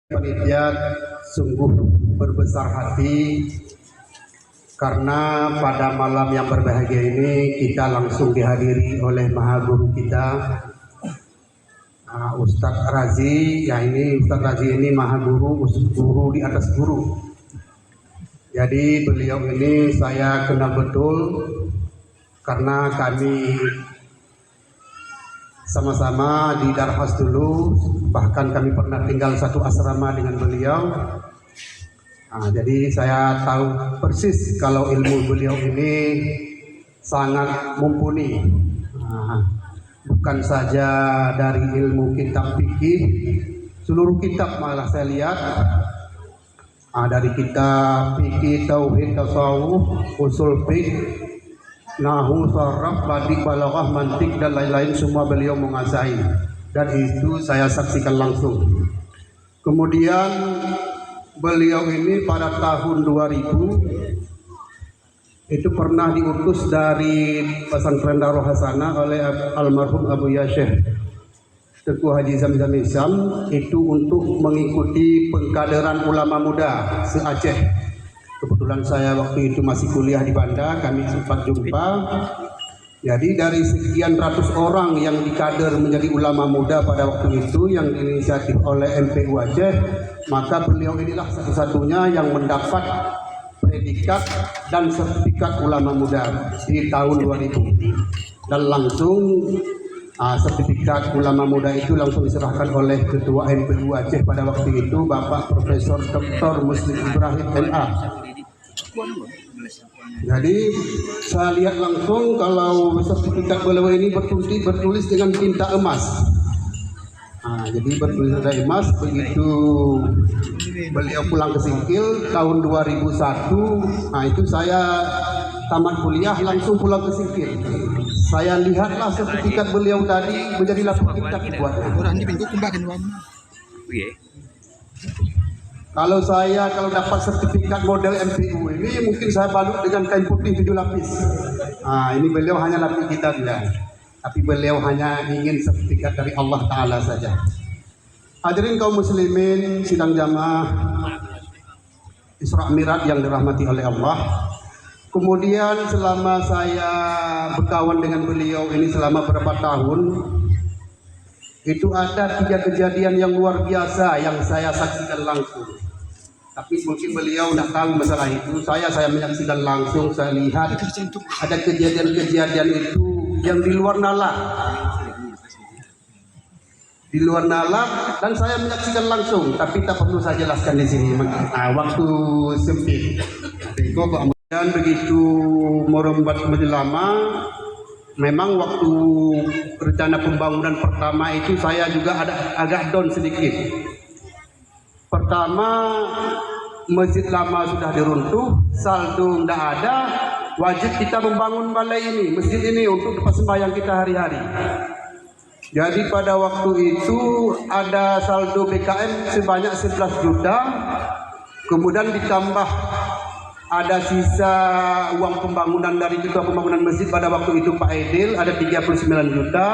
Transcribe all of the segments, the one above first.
Panitia sungguh berbesar hati karena pada malam yang berbahagia ini kita langsung dihadiri oleh Maha Guru kita Ustadz Razi. Ya, ini Ustadz Razi ini Maha Guru, guru di atas guru. Jadi beliau ini saya kenal betul karena kami sama-sama di Darhas dulu, bahkan kami pernah tinggal satu asrama dengan beliau. Jadi saya tahu persis kalau ilmu beliau ini sangat mumpuni. Bukan saja dari ilmu kitab fikih, seluruh kitab malah saya lihat. Dari kitab fikih, tauhid, tasawuf, usul fiqh, nahu, saraf, badik, balaghah, mantik dan lain-lain semua beliau menguasai, dan itu saya saksikan langsung. Kemudian beliau ini pada tahun 2000 itu pernah diutus dari pesantren Darul Hasanah oleh almarhum Abu Yasyeh Teguh Haji Zamzam Isam itu untuk mengikuti pengkaderan ulama muda se-Aceh. Kebetulan saya waktu itu masih kuliah di Banda, kami sempat jumpa. Jadi dari sekian ratus orang yang dikader menjadi ulama muda pada waktu itu yang diinisiatif oleh MPU Aceh, maka beliau inilah satu-satunya yang mendapat predikat dan sertifikat ulama muda di tahun 2000. Dan langsung sertifikat ulama muda itu langsung diserahkan oleh Ketua MPU Aceh pada waktu itu, Bapak Profesor Dr. Muslim Ibrahim LA. Jadi saya lihat langsung kalau sertifikat beliau ini bertulis dengan tinta emas. Jadi bertulis tinta emas. Begitu beliau pulang ke Singkil tahun 2001, itu saya tamat kuliah langsung pulang ke Singkil. Saya lihatlah sertifikat beliau tadi menjadi lapis kitab dibuatnya. Kalau dapat sertifikat model MPU ini mungkin saya balut dengan kain putih 7 lapis. Ini beliau hanya lapis kitab ya. Tapi beliau hanya ingin sertifikat dari Allah Ta'ala saja. Hadirin kaum muslimin sidang jamaah Isra Mi'raj yang dirahmati oleh Allah. Kemudian selama saya berkawan dengan beliau ini selama berapa tahun, itu ada 3 kejadian yang luar biasa yang saya saksikan langsung. Tapi mungkin beliau tidak tahu masalah itu. Saya menyaksikan langsung, saya lihat ada kejadian-kejadian itu yang di luar nalar. Di luar nalar, dan saya menyaksikan langsung, tapi tak perlu saya jelaskan di sini. Waktu sempit. Dan begitu merembat menjadi lama, memang waktu rencana pembangunan pertama itu saya juga ada agak down sedikit. Pertama, masjid lama sudah diruntuh, saldo tidak ada, wajib kita membangun balai ini, masjid ini untuk tempat sembahyang kita hari-hari. Jadi pada waktu itu ada saldo BKM sebanyak 11 juta, kemudian ditambah ada sisa uang pembangunan dari ketua pembangunan masjid pada waktu itu Pak Edil ada 39 juta.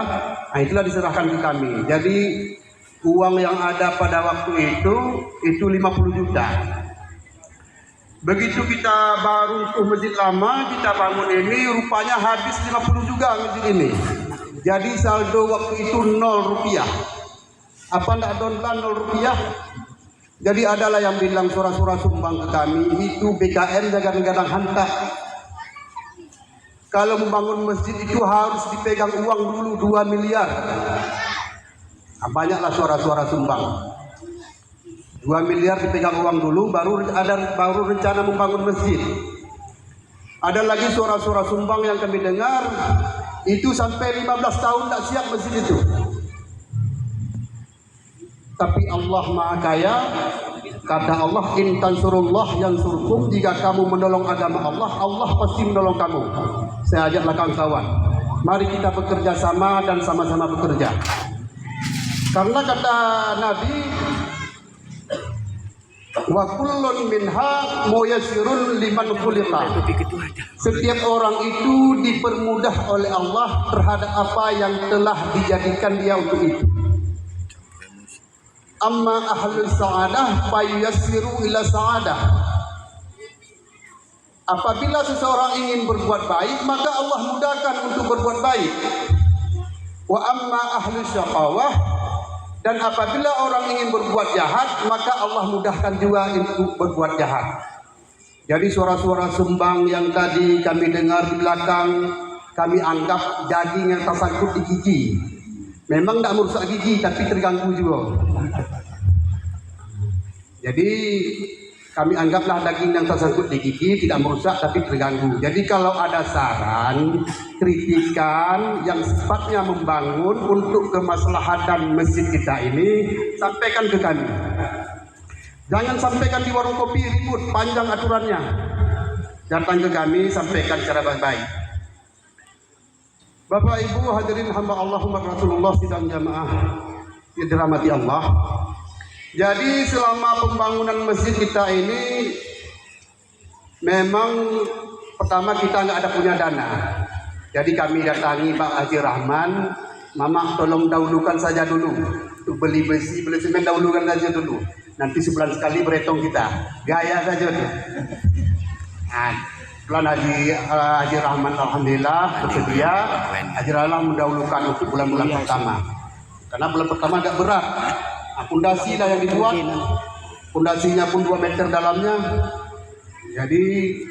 Itulah diserahkan ke kami. Jadi uang yang ada pada waktu itu 50 juta. Begitu kita baru ke masjid lama, kita bangun ini, rupanya habis 50 juga masjid ini. Jadi saldo waktu itu 0 rupiah. Apa enggak downline 0 rupiah? Jadi adalah yang bilang surah-surah sumbang ke kami, itu BKM kadang-kadang hantar. Kalau membangun masjid itu harus dipegang uang dulu 2 miliar. Banyaklah suara-suara sumbang. 2 miliar dipegang uang dulu, baru rencana membangun masjid. Ada lagi suara-suara sumbang yang kami dengar, itu sampai 15 tahun tak siap masjid itu. Tapi Allah Maha Kaya, kata Allah, in tansurullah yansurkum, jika kamu menolong agama Allah, Allah pasti menolong kamu. Saya ajaklah kawan-kawan, mari kita bekerja sama dan sama-sama bekerja. Karena kata Nabi, wa kullun minha muyassirun liman khuliqa. Setiap orang itu dipermudah oleh Allah terhadap apa yang telah dijadikan dia untuk itu. amma ahlus sa'adah fayassiru ila sa'adah. Apabila seseorang ingin berbuat baik, maka Allah mudahkan untuk berbuat baik. Wa amma ahlus syaqawah, dan apabila orang ingin berbuat jahat, maka Allah mudahkan juga untuk berbuat jahat. Jadi suara-suara sembang yang tadi kami dengar di belakang, kami anggap daging yang tersangkut di gigi. Memang tidak merusak gigi, tapi terganggu juga. Jadi kami anggaplah daging yang tersangkut di gigi tidak merusak tapi terganggu. Jadi kalau ada saran, kritikan yang sifatnya membangun untuk kemaslahatan masjid kita ini, sampaikan ke kami. Jangan sampaikan di warung kopi ribut, panjang aturannya. Datang ke kami, sampaikan secara baik-baik. Bapak Ibu hadirin hamba Allah umat Rasulullah sidang jamaah yang dirahmati Allah. Jadi selama pembangunan masjid kita ini memang pertama kita nggak ada punya dana. Jadi kami datangi Pak Haji Rahman, Mama tolong dahulukan saja dulu untuk beli besi, beli semen dahulukan saja dulu. Nanti sebulan sekali berhitung kita, gaya saja tuh. Nah, bulan Haji Rahman alhamdulillah bersedia. Haji Rahman mendahulukan untuk bulan-bulan pertama. Karena bulan pertama agak berat. Pondasi lah yang dibuat, pondasinya pun 2 meter dalamnya. Jadi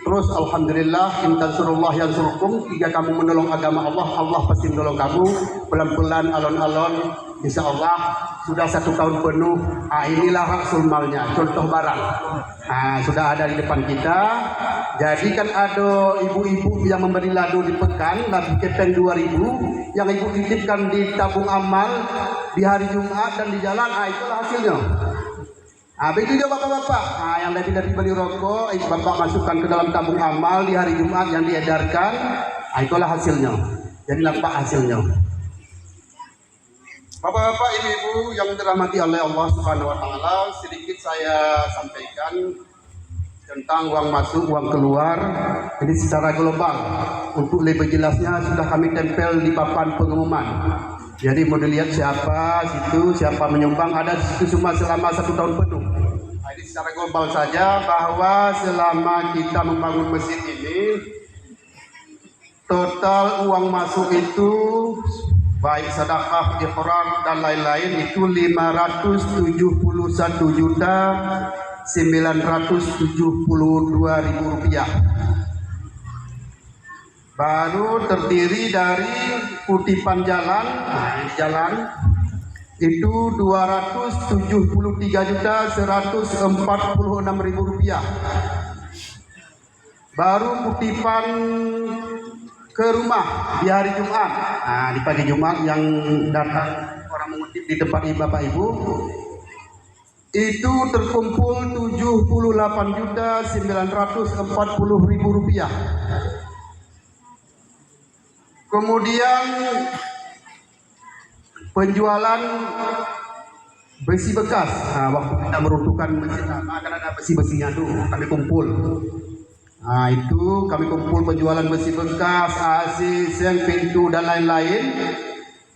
terus alhamdulillah in tansurullah yansurkum, jika kamu menolong agama Allah, Allah pasti menolong kamu. Pelan-pelan alon-alon insya Allah sudah 1 tahun penuh. Inilah rasul malnya, contoh barang. Sudah ada di depan kita. Jadi kan ada ibu-ibu yang memberi ladu di Pekan, ladu kepeng 2000 yang ibu titipkan di tabung amal di hari Jumat dan di jalan. Itulah hasilnya. Begitu juga bapak-bapak, yang dari beli rokok, bapak masukkan ke dalam tabung amal di hari Jumat yang diedarkan. Itulah hasilnya. Jadi nampak hasilnya. Bapak-bapak, ibu-ibu yang dirahmati oleh Allah Subhanahu wa taala, sedikit saya sampaikan tentang uang masuk, uang keluar. Jadi secara global, untuk lebih jelasnya sudah kami tempel di papan pengumuman. Jadi mau dilihat siapa situ, siapa menyumbang, ada di situ semua selama 1 tahun penuh. Jadi secara global saja bahwa selama kita membangun masjid ini, total uang masuk itu baik sedekah, iqrar dan lain-lain itu 571.972.000 rupiah. Baru terdiri dari kutipan jalan, itu 273.146.000 rupiah. Baru kutipan ke rumah di hari Jumat, di pagi Jumat yang datang orang mengutip di tempat Bapak Ibu, itu terkumpul 78.940.000 rupiah. Kemudian penjualan besi bekas. Waktu kita meruntuhkan masjid akan ada besi-besinya tuh kami kumpul. Itu kami kumpul penjualan besi bekas, AC, seng, pintu dan lain-lain.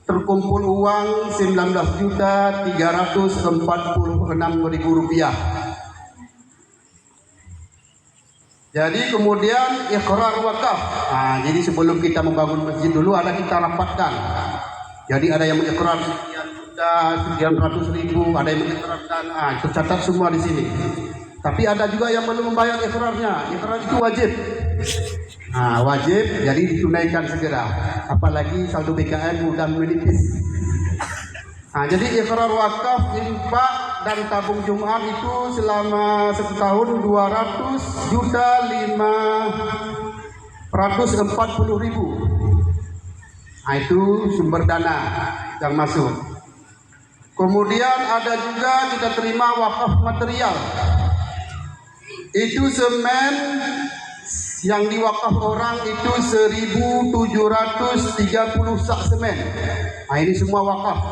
Terkumpul uang 19.346.000 rupiah. Jadi kemudian iqrar wakaf. Jadi sebelum kita membangun masjid dulu ada kita rapatkan. Jadi ada yang mengiqrar sekian ratus ribu, ada yang mengiqrarkan. Tercatat semua di sini. Tapi ada juga yang belum membayar iqrarnya. Iqrar itu wajib. Wajib, jadi ditunaikan segera. Apalagi saldo BKN mudah menipis. Jadi iqrar wakaf, infak dan tabung Jumat itu selama 1 tahun 200.540.000. Itu sumber dana yang masuk. Kemudian ada juga kita terima wakaf material. Itu semen yang diwakaf orang itu 1.730 sak semen. Ini semua wakaf.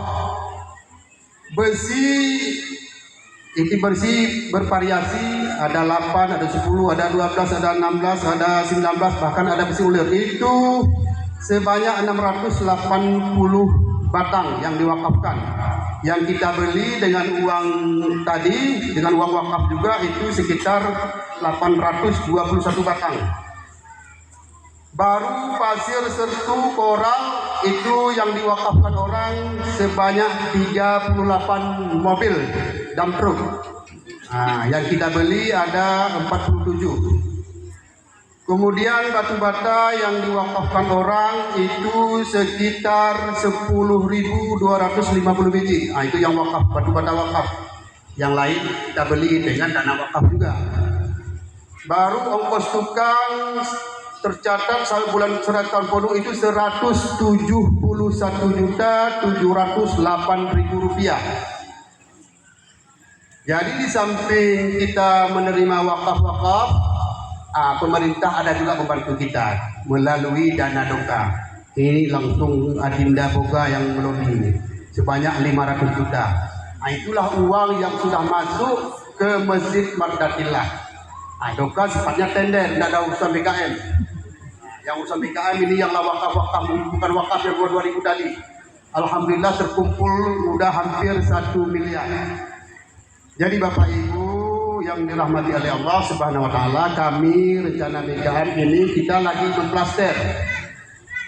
Besi ini bersih bervariasi, ada 8, ada 10, ada 12, ada 16, ada 19, bahkan ada besi ulir. Itu sebanyak 680 batang yang diwakafkan. Yang kita beli dengan uang tadi, dengan uang wakaf juga itu sekitar 821 batang. Baru pasir sertu koral itu yang diwakafkan orang sebanyak 38 mobil dump truck. Nah, yang kita beli ada 47. Kemudian batu bata yang diwakafkan orang itu sekitar 10.250 biji. Nah, itu yang wakaf, batu bata wakaf. Yang lain kita beli dengan dana wakaf juga. Baru ongkos tukang tercatat bulan surat tahun penuh itu 171.708.000 rupiah. Jadi di samping kita menerima wakaf-wakaf, pemerintah ada juga membantu kita melalui dana doka. Ini langsung Adinda Boga yang melobi sebanyak 500 juta. Nah, itulah uang yang sudah masuk ke Masjid Mardatillah. Nah, doka sifatnya tender, tidak ada urusan BKM. Yang urusan BKM ini yang wakaf-wakaf, bukan wakaf yang 2.000 tadi. Alhamdulillah terkumpul udah hampir 1 miliar. Jadi Bapak Ibu yang dirahmati oleh Allah Subhanahu wa taala, kami rencana BKM ini kita lagi berplaster.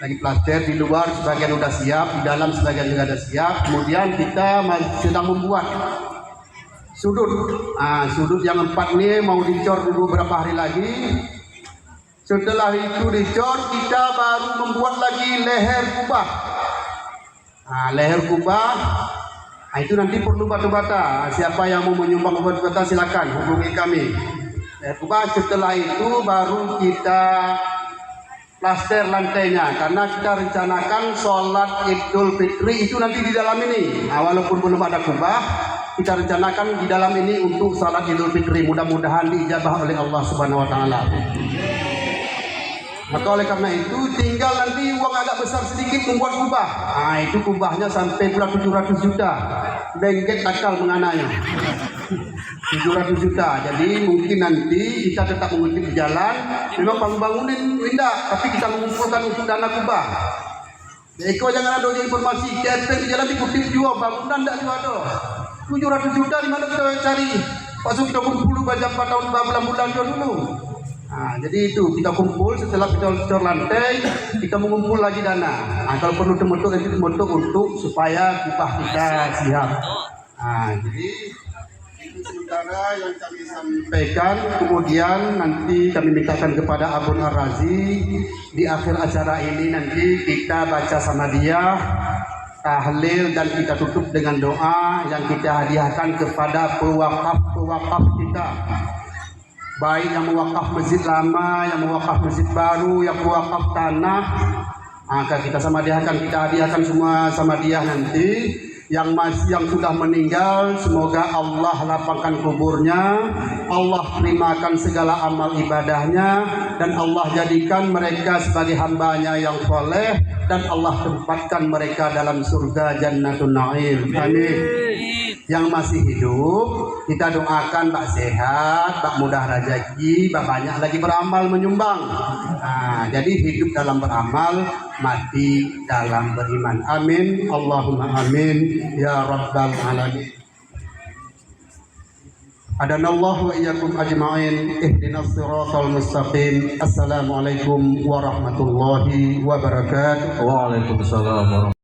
Lagi plaster di luar sebagian sudah siap, di dalam sebagian juga sudah siap. Kemudian kita sedang membuat sudut. Sudut yang 4 ini mau dicor dulu beberapa hari lagi. Setelah itu dicor, kita baru membuat lagi leher kubah. Leher kubah, itu nanti perlu batu bata. Siapa yang mau menyumbang batu bata silakan hubungi kami. Leher kubah, setelah itu baru kita plaster lantainya, karena kita rencanakan sholat Idul Fitri itu nanti di dalam ini. Walaupun belum ada kubah, kita rencanakan di dalam ini untuk sholat Idul Fitri. Mudah-mudahan diijabah oleh Allah Subhanahu wa taala. Maka oleh karena itu tinggal nanti uang agak besar sedikit membuat kubah. Itu kubahnya sampai pula 700 juta. Bengket akal mengananya. 700 juta. Jadi mungkin nanti kita tetap mengutip jalan. Memang bangunin indah, tapi kita mengumpulkan untuk dana kubah. Eko jangan ada informasi camping di jalan dikutip juga bangunan tidak juga ada. 700 juta di mana kita cari? Pasuk kita kumpul baca 4 tahun 4 bulan dulu. Jadi itu kita kumpul, setelah kita cor lantai kita mengumpul lagi dana. Kalau perlu temutuk untuk supaya kubah kita siap. Jadi itu sementara yang kami sampaikan. Kemudian nanti kami mintakan kepada Abun Ar-Razi di akhir acara ini nanti kita baca sama dia tahlil dan kita tutup dengan doa yang kita hadiahkan kepada pewakaf kita. Baik yang mewakaf masjid lama, yang mewakaf masjid baru, yang mewakaf tanah, akan kita hadiahkan semua sama dia nanti. Yang sudah meninggal, semoga Allah lapangkan kuburnya, Allah terimakan segala amal ibadahnya, dan Allah jadikan mereka sebagai hambanya yang soleh, dan Allah tempatkan mereka dalam surga Jannatun Na'im. Amin. Yang masih hidup kita doakan Pak sehat, Pak mudah rezeki, Pak banyak lagi beramal menyumbang. Jadi hidup dalam beramal, mati dalam beriman. Amin. Allahumma amin ya rabbal alamin. Adanallahu wa iyyakum ajma'in. Ihdinas siratal mustaqim. Assalamualaikum warahmatullahi wabarakatuh. Waalaikumsalam warahmatullahi wabarakatuh.